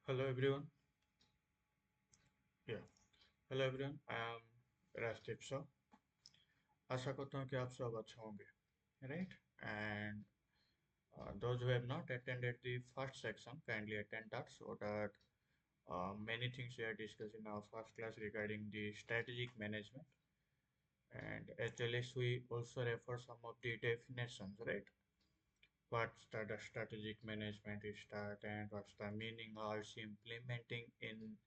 Hello everyone. Yeah. Hello everyone. I am Rastip Shaw. आशा करता हूँ कि आप सब अच्छे होंगे, right? And those who have not attended the first section, kindly attend that so that many things we are discussing in our first class regarding the strategic management. And as well as we also refer some of the definitions, right? What's the strategic management is that, and what's the meaning, how it's implementing in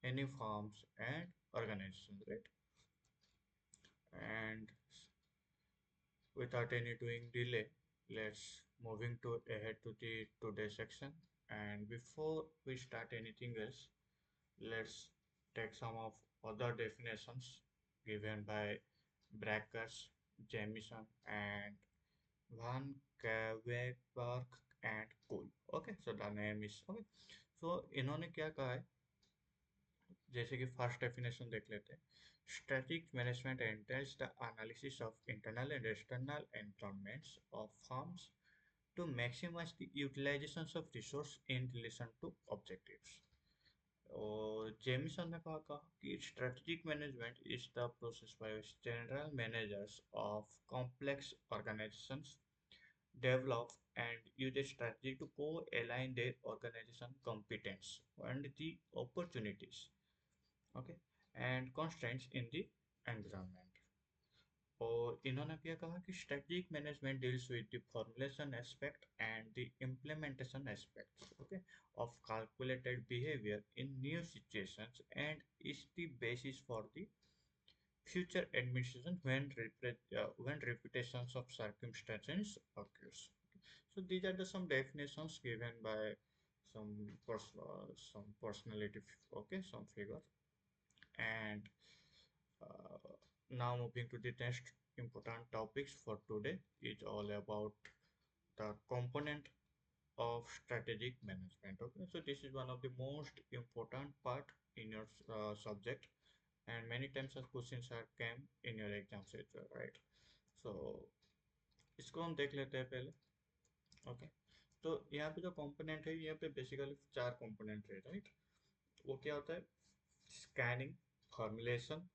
any firms and organizations, right? And without any doing delay, let's moving to ahead to the today's section. And before we start anything else, let's take some of other definitions given by Brackers, Jamison, and Van Kaveberg and Cole. Okay, so the name is okay. So इन्होंने क्या कहा है, जैसे कि first definition देख लेते हैं. Strategic management एंटेल्स the analysis of internal and external environments of firms to maximize the utilization of resource in relation to objectives. और जेमिसन ने कहा कि strategic management is the process by which general managers of complex organizations develop and use a strategy to co-align their organization competence and the opportunities, okay, and constraints in the environment. और इन्होंने क्या कहा कि strategic management deals with the formulation aspect and the implementation aspects, okay, of calculated behavior in new situations and is the basis for the future administration when repetitions of circumstances occurs. So these are the some definitions given by some personality, okay, some figure. And uh, now moving to the next important topics for today is all about the component of strategic management. Okay, so this is one of the most important part in your subject, and many times such questions are came in your exams as well, right? So इसको हम देख लेते हैं पहले. Okay, तो यहाँ पे जो कंपोनेंट है, यहाँ पे बेसिकली चार कंपोनेंट है, राइट? वो क्या होता है? Scanning, formulation,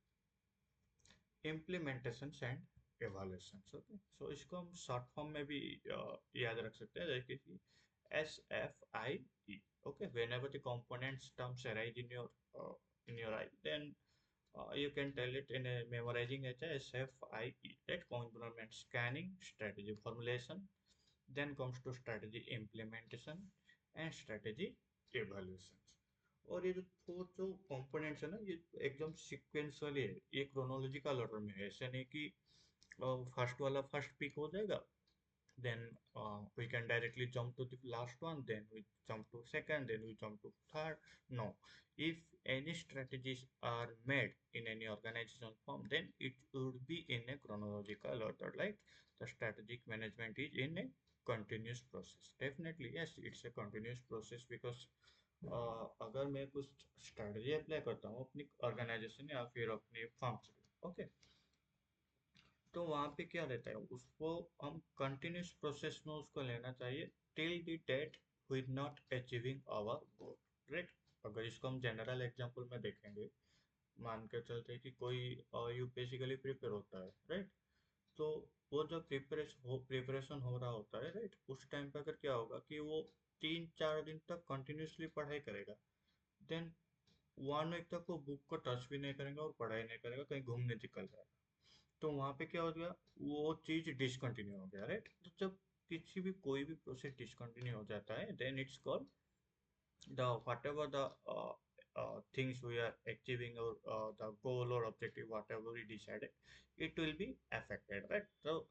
implementation and evaluation. Okay, so इसको हम शॉर्ट फॉर्म में भी याद रख सकते हैं, जैसे कि SFIE. Okay, whenever the components terms arise in your eye, then you can tell it in a memorizing as a SFIE. That component scanning, strategy formulation, then comes to strategy implementation and strategy evaluation. और ये जो four जो components है ना, ये एकदम sequentially है, ये क्रोनोलॉजिकल ऑर्डर में है. ऐसे नहीं कि फर्स्ट वाला फर्स्ट पिक हो जाएगा, then we can directly jump to the last one, then we jump to second, then we jump to third. No, if any strategies are made in any organization form, then it would be in a chronological order, like the strategic management is in a continuous process. Definitely yes, it's a continuous process because अगर मैं कुछ strategy apply करता हूँ अपनी organisation या फिर अपनी firm से, ओके, तो वहाँ पे क्या रहता है, उसको हम कंटिन्यूस प्रोसेस में उसको लेना चाहिए till the date with not achieving our goal, right? अगर इसको हम जनरल एग्जांपल में देखेंगे, मान के चलते हैं कि कोई यूपीएससी प्रिपेयर होता है, राइट? तो वो जब प्रिपरेशन हो रहा होता है, राइट, उस टाइम पे अगर क्या होगा कि वो 3-4 दिन तक कंटिन्यूसली पढ़ाई करेगा, देन 1 वीक तक वो बुक को टच भी नहीं करेगा और पढ़ाई नहीं करेगा, कहीं घूमने निकल जाएगा. तो वहां पे क्या हो गया, वो चीज डिसकंटिन्यू हो गया, राइट? तो जब किसी भी कोई भी प्रोसेस डिसकंटिन्यू हो जाता है, then it's called the whatever the things we are achieving, or the goal or objective whatever we decided, it will be affected, right? So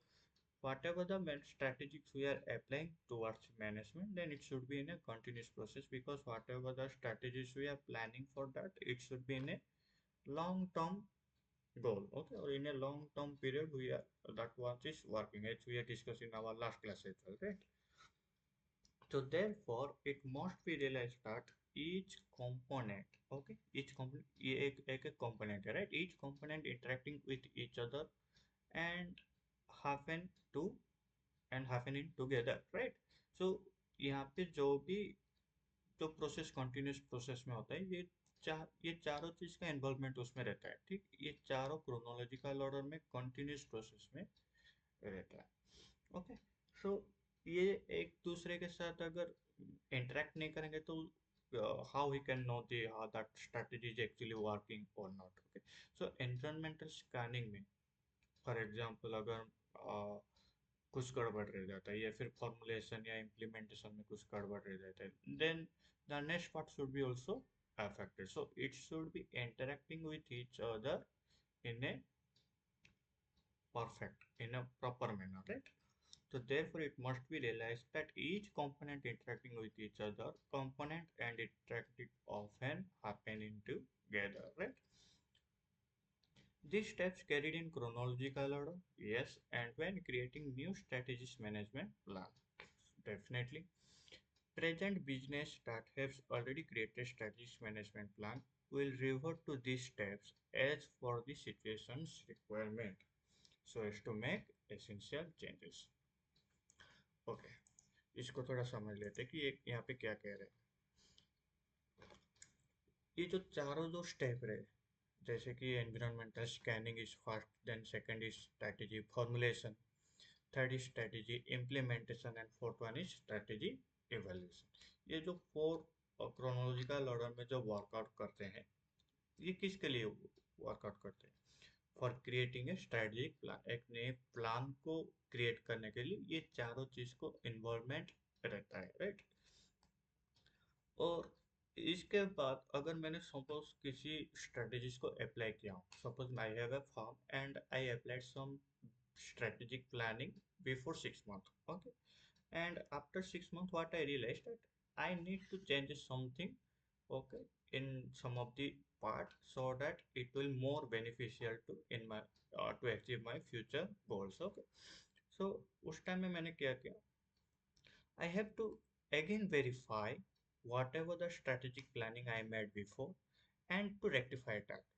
whatever the strategies we are applying towards management, then it should be in a continuous process, because whatever the strategies we are planning for that, it should be in a long term goal, okay, or in a long term period we are, that what is working, as we are discussing in our last class as well, right? So therefore it must be realized that each component, okay, each component, एक component है, right? Each component interacting with each other and happen to happening together, right? So यहाँ पे जो भी जो process continuous process में होता है, ये चारों चीज का इन्वॉल्वमेंट उसमें रहता है, ठीक। ये चारों क्रोनोलॉजिकल ऑर्डर में कंटिन्यूस प्रोसेस में रहता है। ओके। सो ये एक दूसरे के साथ अगर इंटरेक्ट नहीं करेंगे तो how we can know the that strategy is actually working और not. Okay. So environmental scanning में फॉर एग्जांपल अगर कुछ गड़बड़ रह जाता है या फिर फॉर्मुलेशन या इम्प्लीमेंटेशन में कुछ गड़बड़ रह जाता है, then the next part should be also affected, so it should be interacting with each other in a perfect, in a proper manner, right? So therefore it must be realized that each component interacting with each other component and interacting often happen in together, right? These steps carried in chronological order, yes, and when creating new strategies management plan, definitely. Present business that has already created strategic management plan will revert to these steps as for the situation's requirement so as to make essential changes. Okay, इसको थोड़ा समझ लेते हैं कि ये यहाँ पे क्या कह रहे हैं। ये जो चारों जो स्टेप रहे, जैसे कि environmental scanning is first, then second is strategy formulation, third is strategy implementation and fourth one is strategy evaluation. ये जो फोर क्रोनोलॉजिकल ऑर्डर में जो वर्कआउट करते हैं, ये किसके लिए वर्कआउट करते हैं? For creating a strategic plan, एक नए प्लान को क्रिएट करने के लिए ये चारों चीज को इन्वॉल्वमेंट रहता है, राइट। और इसके बाद अगर मैंने सपोज किसी स्ट्रेटेजीज को अप्लाई किया हूँ, suppose I have a form and I applied some strategic planning before 6 months, okay, and after 6 months what I realized that I need to change something, okay, in some of the part so that it will more beneficial to in my to achieve my future goals, okay। So उस time में मैंने क्या किया, I have to again verify whatever the strategic planning I made before and to rectify that।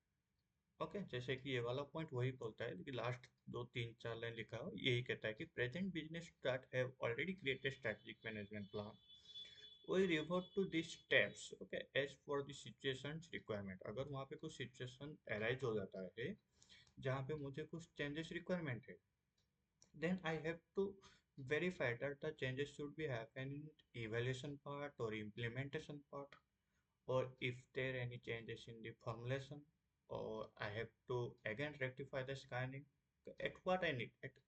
Okay, जैसे कि ये वाला point वही बोलता है कि लास्ट दो तीन चार लाइन लिखा हो, यही कहता है कि present business that have already created strategic management plan will revert to these steps, okay, as for the situations requirement। अगर वहाँ पे कुछ सिचुएशन अराइज हो जाता है जहाँ पे मुझे कुछ चेंजेस रिक्वायरमेंट है, then I have to verify that the changes should be happen in evaluation part or implementation part, or if there any changes in the formulation, or I have to again rectify the scanning at what I need, at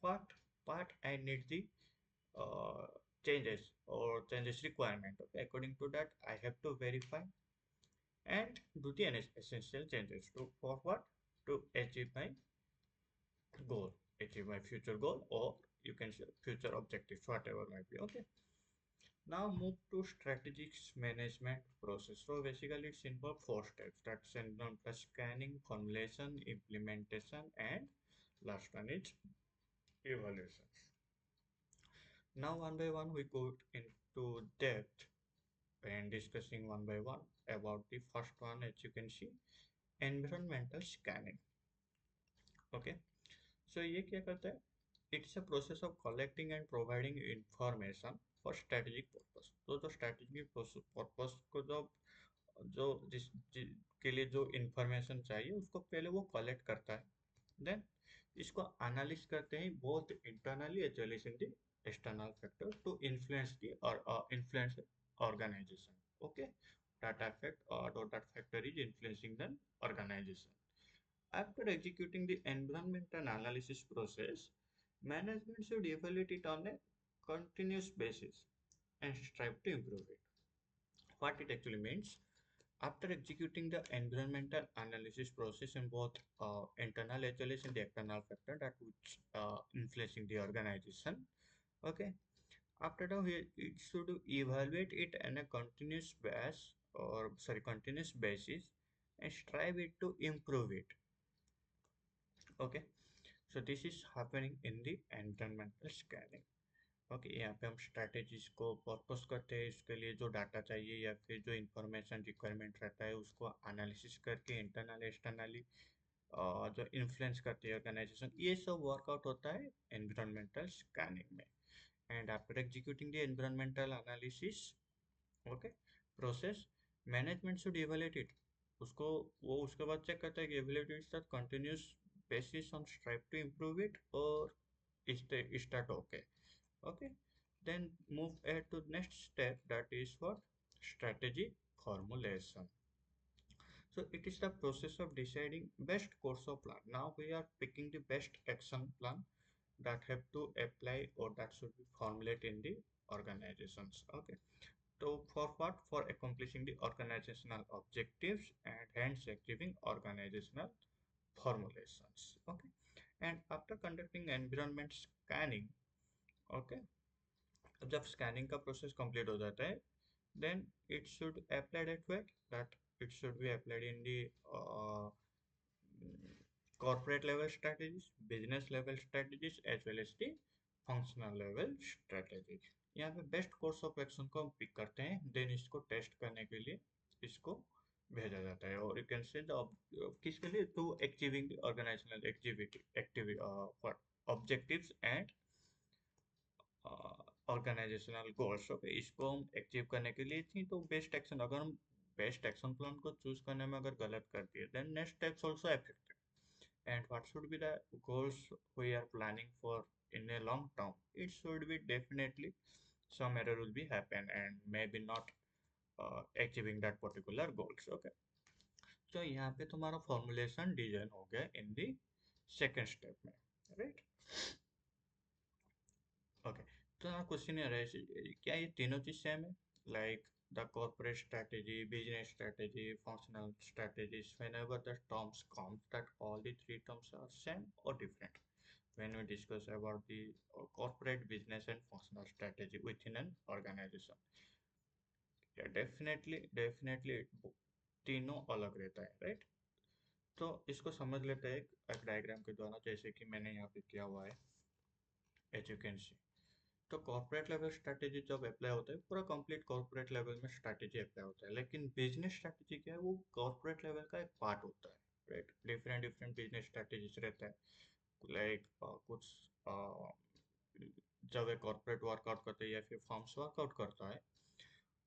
what part I need the uh, changes or changes requirement. Okay, according to that I have to verify and do the essential changes to for what, to achieve my goal, achieve my future goal, or you can say future objectives, whatever might be, okay। Now move to strategic management process. So basically it's involved four steps. That's known as scanning, formulation, implementation, and last one is evaluation. Now one by one we go into depth and discussing one by one about the first one, as you can see, environmental scanning. Okay. So ये क्या करता है? It's a process of collecting and providing information for strategic purpose। तो जो strategic purpose को जो के लिए जो इंफॉर्मेशन चाहिए उसको पहले वो कलेक्ट करता है, देन इसको एनालिस करते हैं both internally as well as in the external factor to influence the और influence organisation, okay. Data fact और data factor is influencing the organisation. After executing the environmental analysis process, management should evaluate it on a continuous basis and strive to improve it. What it actually means, after executing the environmental analysis process in both internal as well as in the external factor that which influencing the organization, okay, after that it should evaluate it on a continuous base or sorry continuous basis and strive it to improve it, okay। So this is happening in the environmental scanning, okay. यहाँ पे हम strategies को purpose करते हैं, इसके लिए जो data चाहिए या फिर जो इंफॉर्मेशन रिक्वायरमेंट रहता है उसको एनालिसिस करके इंटरनली एक्सटर्नली जो इन्फ्लुएंस करती है ऑर्गेनाइजेशन, ये सब वर्कआउट होता है एनवायरमेंटल स्कैनिंग में। And after executing the environmental analysis, okay, process management should evaluate it, उसको वो उसके बाद चेक करता है कि ability start continuous basis on strive to improve it or is that okay. Okay, then move ahead to next step, that is what strategy formulation. So it is the process of deciding best course of plan. Now we are picking the best action plan that have to apply or that should be formulated in the organizations. Okay, so for what? For accomplishing the organizational objectives and hence achieving organizational formulations. Okay, and after conducting environment scanning, okay, जब scanning का process complete हो जाता है, then it should applied at where, that it should be applied in the corporate level strategies, business level strategies as well as the functional level strategies. यहाँ पे best course of action को हम pick करते हैं, then इसको test करने के लिए इसको भेजा जाता है, और यू कैन से किसके लिए, to achieving the organisational activity objectives and organisational goals. Okay, इसको हम अचीव करने के लिए थी, तो बेस्ट एक्शन, अगर हम बेस्ट एक्शन प्लान को चूज करने में अगर गलत कर दिए, then next steps also affected, and what should be the goals we are planning for in a long term. It should be definitely some error will be happen and maybe not achieving that particular goals. Okay, so यहाँ पे तुम्हारा formulation design हो गया in the second step में, right? Okay, तो यहाँ question ये रहा है, क्या ये तीनों चीज सेम है, like the corporate strategy, business strategy, functional strategies, whenever the terms comes, that all the three terms are same or different when we discuss about the corporate, business and functional strategy within an organization? Yeah, definitely तीनों अलग रहता है, right? तो इसको समझ लेते हैं एक डायग्राम के द्वारा, जैसे कि मैंने यहाँ पे किया हुआ है, एज यू कैन सी। तो कॉर्पोरेट लेवल स्ट्रैटेजी जब अप्लाई होता है, पूरा कंप्लीट कॉर्पोरेट लेवल में स्ट्रैटेजी अप्लाई होता है, लेकिन बिजनेस स्ट्रैटेजी क्या है, वो कॉर्पोरेट लेवल का एक पार्ट होता है, right? Different different business strategies रहता है, लाइक कुछ जब एक कॉर्पोरेट वर्कआउट करता है या फिर फर्म्स वर्कआउट करता है,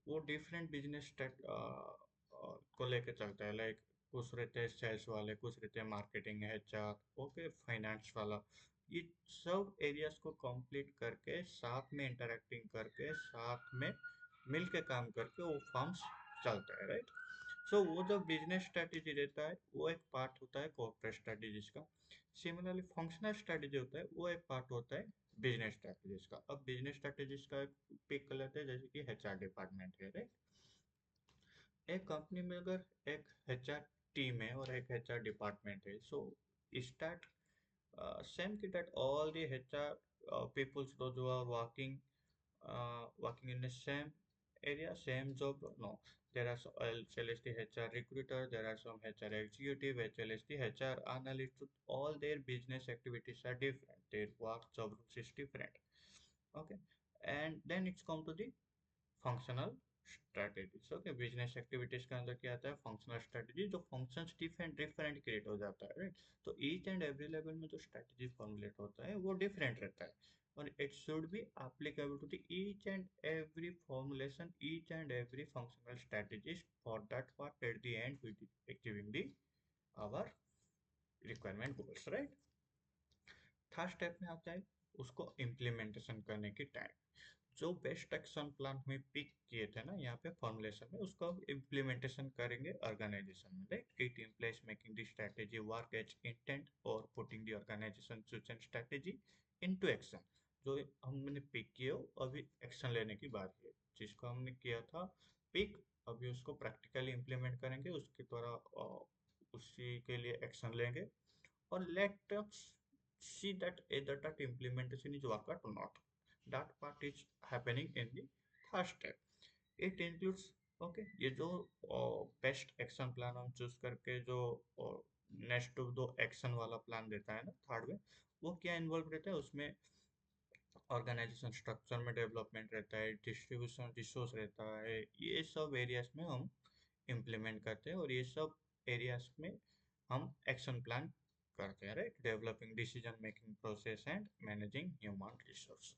वो डिफरेंट बिजनेस को लेके चलता है, लाइक कुछ रहते हैं सेल्स वाले, कुछ रहते हैं मार्केटिंग, एचआर, ओके, फाइनेंस वाला। ये सब एरियाज को कंप्लीट करके साथ में इंटरेक्टिंग करके साथ में मिल के काम करके वो फर्म्स चलता है, राइट? सो वो जो बिजनेस स्ट्रेटेजी रहता है वो एक पार्ट होता है कॉर्पोरेट स्ट्रेटेजीज का। सिमिलरली फंक्शनल स्ट्रेटेजी होता है, वो एक पार्ट होता है बिजनेस स्ट्रेटेजीज का। अब बिजनेस स्ट्रेटेजीज का पिक कर लेते हैं, जैसे कि एचआर डिपार्टमेंट है, राइट? एक कंपनी में अगर एक एचआर टीम है और एक एचआर डिपार्टमेंट है, so start same kit that all the HR peoples, those who are working in the same area, same job. No, there are HLST HR recruiter, there are some HR executive, HLST HR analyst. So all their business activities are different. Their work job roles is different. Okay, and then it's come to the functional strategies. Okay, business activities के अंदर क्या आता है, functional strategy, जो functions different different create हो जाता है, right? तो ईच एंड एवरी लेवल में जो स्ट्रेटेजी फॉर्मुलेट होता है वो डिफरेंट रहता है, और it should be applicable to the each and every formulation, each and every functional strategies, for that part at the end with achieving the our requirement goals, right? Third step में आता है उसको implementation करने की time. जो best action plan में pick किए थे ना यहाँ पे फॉर्मुलेशन में, उसको इम्प्लीमेंटेशन करेंगे ऑर्गेनाइजेशन में, right? It implies making the strategy work as intent और putting the organisation chosen strategy into action. जो हमने पिक किया अभी एक्शन लेने की बात है, जिसको हमने किया था पिक, अभी उसको प्रैक्टिकली इम्प्लीमेंट करेंगे, उसके द्वारा उसी के लिए एक्शन लेंगे, or let us see that either that implementation is work or not. That part is happening in the third step. It includes, okay, ये जो बेस्ट एक्शन प्लान हम चूज करके जो नेक्स्ट दो एक्शन वाला प्लान देता है ना थर्ड में, वो क्या इन्वॉल्व रहता है उसमें, ऑर्गेनाइजेशन स्ट्रक्चर में डेवलपमेंट रहता है, डिस्ट्रीब्यूशन रिसोर्स रहता है, ये सब एरियाज में हम इम्प्लीमेंट करते हैं, और ये सब एरियाज में हम एक्शन प्लान करते हैं, right? Developing decision making process and managing human resource.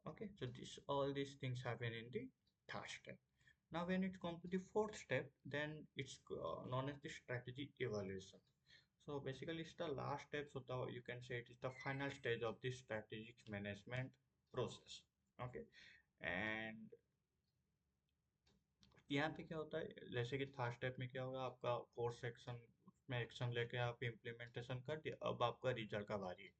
Okay, so this all these things happen in the third step. Now, when it comes to the fourth step, then it's known as the strategy evaluation. So basically, it's the last step. So you can say it is the final stage of the strategic management process. Okay, and यहाँ पे क्या होता है, जैसे कि third step में क्या होगा, आपका कोर्स सेक्शन में एक्शन लेके आप इम्प्लीमेंटेशन कर दिया, अब आपका रिजल्ट का बारी है,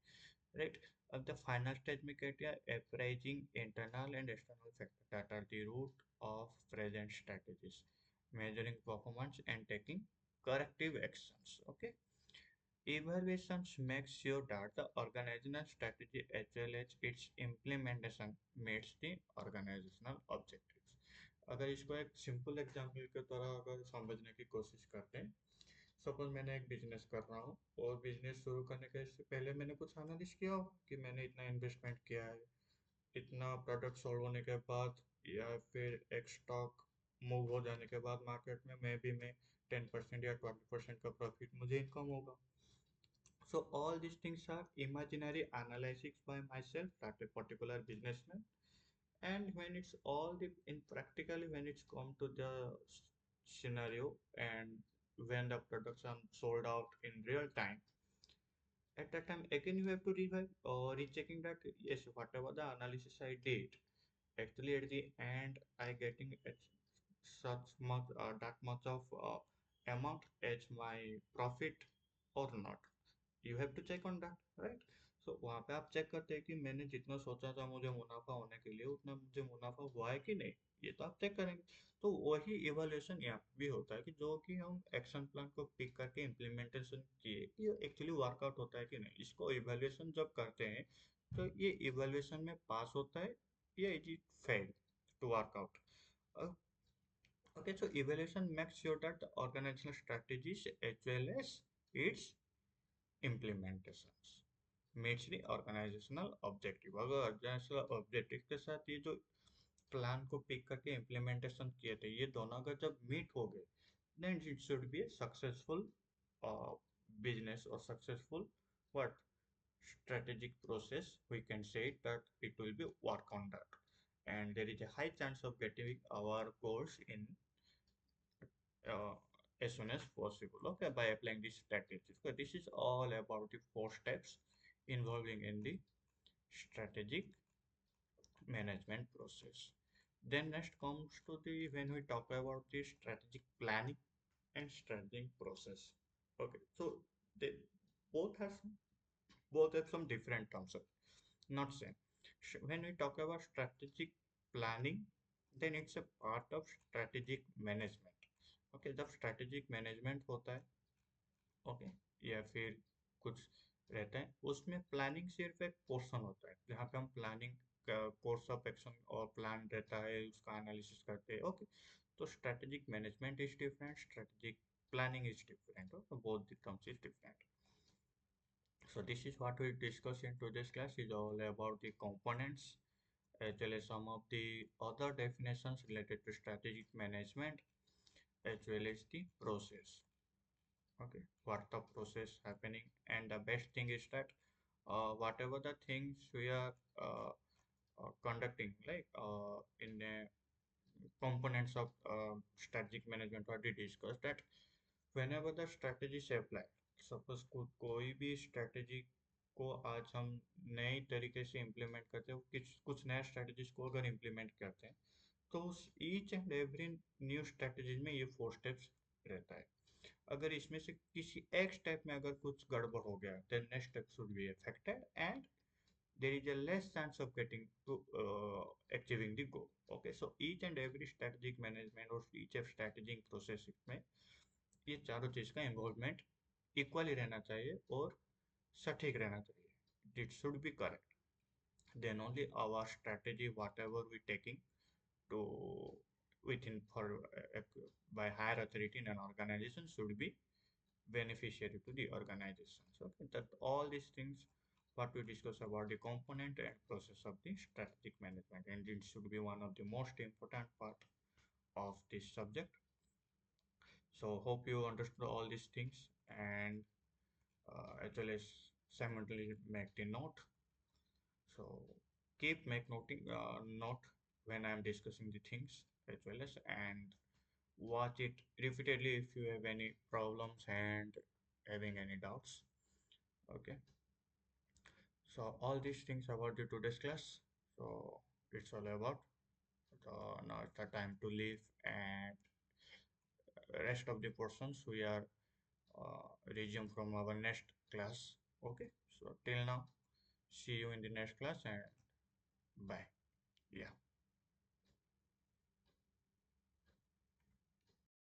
राइट। अब द फाइनल स्टेज में क्या किया, appraising internal and external factor that are the root of present strategies, measuring performance and taking corrective actions. Okay, evaluations make sure that the organizational strategy as well as its implementation meets the organizational objectives. अगर इसको एक simple example के तरह अगर समझने की कोशिश करते हैं, सपोज मैंने एक बिजनेस कर रहा हूँ और बिजनेस शुरू करने के से पहले मैंने कुछ एनालिस किया हो कि मैंने इतना इन्वेस्टमेंट किया है, इतना प्रोडक्ट सोल्व होने के बाद या फिर एक स्टॉक मूव हो जाने के बाद मार्केट में मैं 10% या 20% का प्रॉफिट मुझे इनकम होगा. So all these things are imaginary analysis by myself, that a particular businessman. And when it's all the in practically when it's come to the scenario and when the products are sold out in real time, at that time again you have to revive or rechecking that yes, whatever the analysis I did, actually at the end I getting such much that much of amount as my profit or not. You have to check on that, right. So वहाँ पे आप check करते हैं कि मैंने जितना सोचा था मुझे मुनाफा होने के लिए उतना मुझे मुनाफा हुआ है कि नहीं, ये तो आप चेक करेंगे. तो वही इवोल्यूशन यहाँ पे भी होता है कि जो कि हम एक्शन प्लान को पिक करके इम्प्लीमेंटेशन किए, ये एक्चुअली वर्कआउट होता है कि नहीं, इसको इवोल्यूशन जब करते हैं तो ये इवोल्यूशन में पास होता है या it is fail to work out. Okay, so evaluation makes sure that the organizational strategies as well as its implementations meets the organizational objective. अगर organizational objective के साथ ये जो प्लान को पिक करके इम्प्लीमेंटेशन किए थे, ये दोनों अगर जब मीट हो गए, then it should be a successful business or successful what strategic process. We can say that it will be work on that, and there is a high chance of getting our goals in uh, as soon as possible, okay, by applying these strategies. So this is all about the four steps involving in the strategic management process. Then next comes to the when we talk about the strategic planning and strategic process. Okay, so they both have some different terms, not same. When we talk about strategic planning, then it's a part of strategic management. Okay, जब strategic management होता है, okay, या फिर कुछ रहता है, उसमें planning सिर्फ एक पोर्शन होता है जहाँ पे हम प्लानिंग का कोर्स ऑफ एक्शन और प्लान रहता है उसका एनालिसिस करते हैं. ओके, तो strategic management is different, strategic planning is different. Okay? Both the terms is different. So this is what we discuss in today's class is all about the components as well as some of the other definitions related to strategic management as well as the process. Okay, what the process happening, and the best thing is that whatever the things we are conducting, like in components of strategic management, what we discussed that whenever the strategy is applied, suppose कोई भी strategy को आज हम नई तरीके से implement करते हैं, कुछ कुछ नया स्ट्रेटजीज को अगर इम्प्लीमेंट करते हैं, तो उस each and every new strategies में ये फोर स्टेप्स रहता है. अगर इसमें से किसी एक स्टेप में अगर कुछ गड़बड़ हो गया, then next step should be affected and there is a less chance of getting to achieving the goal. Okay, so each and every strategic management और each of strategic process में ये चारों चीज का इन्वॉल्वमेंट इक्वली रहना चाहिए और सटीक रहना चाहिए. It should B correct, then only our strategy whatever we taking to within for by higher authority in an organization should be beneficiary to the organization. So that all these things what we discuss about the component and process of the strategic management, and it should be one of the most important part of this subject. So hope you understood all these things and as well as simultaneously make the note. So keep make noting note when I'm discussing the things as well as, and watch it repeatedly if you have any problems and having any doubts. Okay, so all these things about the today's class. So it's all about now it's the time to leave, and rest of the portions we are resume from our next class. Okay, so till now, see you in the next class, and bye. Yeah.